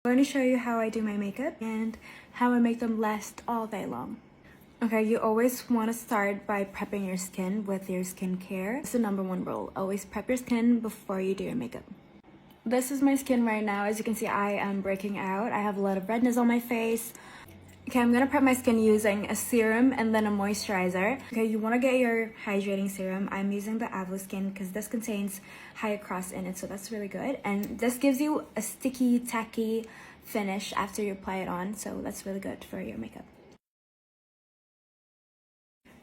I'm going to show you how I do my makeup and how I make them last all day long. Okay, you always want to start by prepping your skin with your skincare. It's the #1 rule. Always prep your skin before you do your makeup. This is my skin right now. As you can see, I am breaking out. I have a lot of redness on my face. Okay, I'm gonna prep my skin using a serum and then a moisturizer. Okay, you wanna get your hydrating serum. I'm using the Avoskin because this contains Hyacross in it, so that's really good. And this gives you a sticky, tacky finish after you apply it on, so that's really good for your makeup.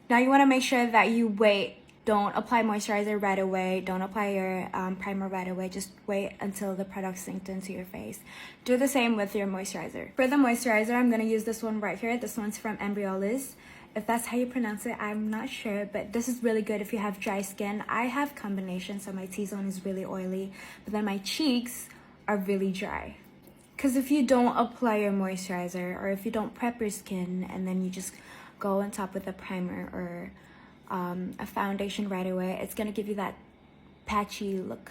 Now you wanna make sure that you wait. Don't apply moisturizer right away. Don't apply your primer right away. Just wait until the product sinks into your face. Do the same with your moisturizer. For the moisturizer, I'm going to use this one right here. This one's from Embryolisse. If that's how you pronounce it, I'm not sure, but this is really good if you have dry skin. I have combination, so my T-zone is really oily, but then my cheeks are really dry. Because if you don't apply your moisturizer, or if you don't prep your skin, and then you just go on top with a primer or a foundation right away, it's gonna give you that patchy look.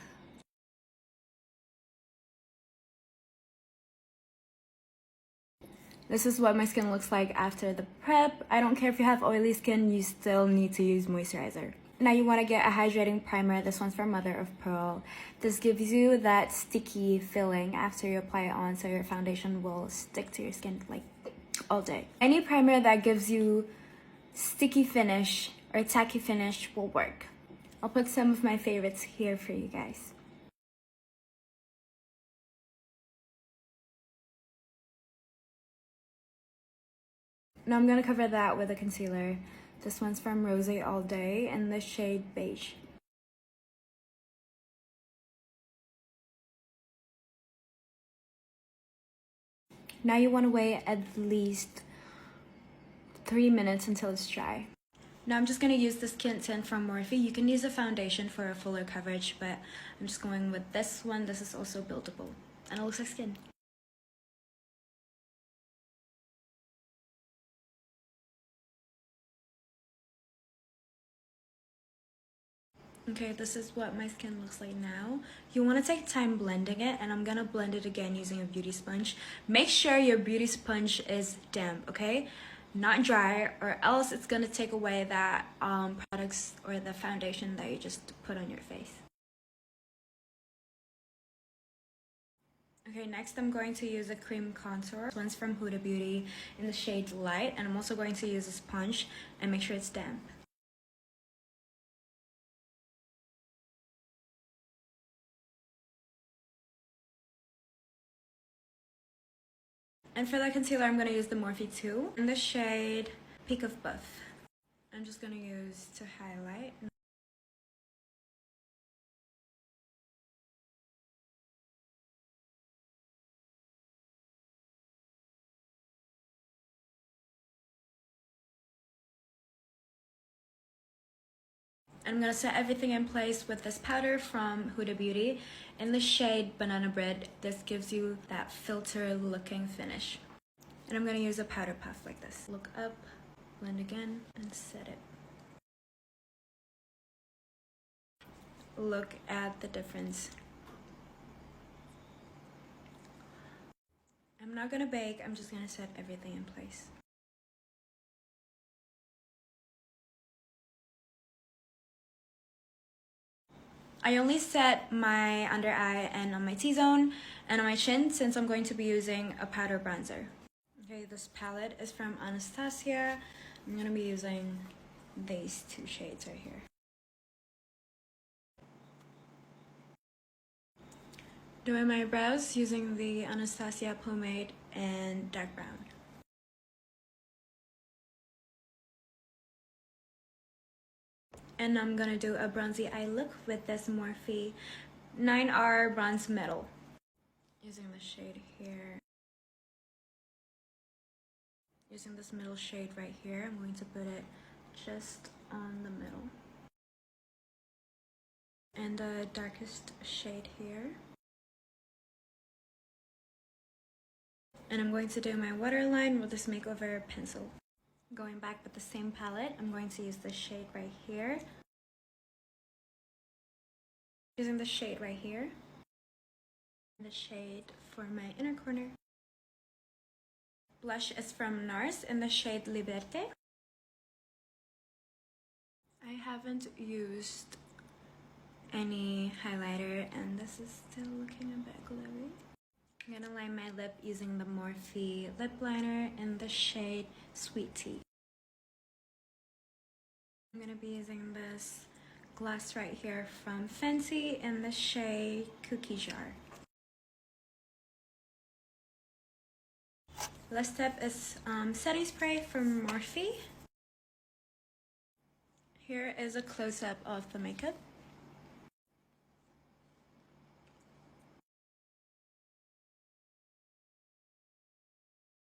This is what my skin looks like after the prep. I don't care if you have oily skin, you still need to use moisturizer. Now you want to get a hydrating primer. This one's from Mother of Pearl. This gives you that sticky feeling after you apply it on, so your foundation will stick to your skin like all day. Any primer that gives you sticky finish or tacky finish will work. I'll put some of my favorites here for you guys. Now I'm gonna cover that with a concealer. This one's from Rose All Day in the shade Beige. Now you want to wait at least 3 minutes until it's dry. Now I'm just going to use the skin tint from Morphe. You can use a foundation for a fuller coverage, but I'm just going with this one. This is also buildable, and it looks like skin. Okay, this is what my skin looks like now. You want to take time blending it, and I'm going to blend it again using a beauty sponge. Make sure your beauty sponge is damp, okay? Not dry, or else it's going to take away that products or the foundation that you just put on your face. Okay, next I'm going to use a cream contour. This one's from Huda Beauty in the shade Light, and I'm also going to use a sponge and make sure it's damp. And for the concealer, I'm going to use the Morphe 2 in the shade Peak of Buff. I'm just going to use to highlight. I'm going to set everything in place with this powder from Huda Beauty in the shade Banana Bread. This gives you that filter looking finish. And I'm going to use a powder puff like this. Look up, blend again, and set it. Look at the difference. I'm not going to bake, I'm just going to set everything in place. I only set my under eye and on my T-zone and on my chin since I'm going to be using a powder bronzer. Okay, this palette is from Anastasia. I'm going to be using these two shades right here. Doing my brows using the Anastasia Pomade and dark brown. And I'm gonna do a bronzy eye look with this Morphe 9R Bronze Metal. Using the shade here. Using this middle shade right here, I'm going to put it just on the middle. And the darkest shade here. And I'm going to do my waterline with this makeover pencil. Going back with the same palette, I'm going to use the shade right here. Using the shade right here. The shade for my inner corner. blush is from NARS in the shade Liberte. I haven't used any highlighter and this is still looking a bit glowy. I'm gonna line my lip using the Morphe lip liner in the shade Sweet Tea. I'm gonna be using this gloss right here from Fenty in the shade Cookie Jar. Last step is setting spray from Morphe. Here is a close-up of the makeup.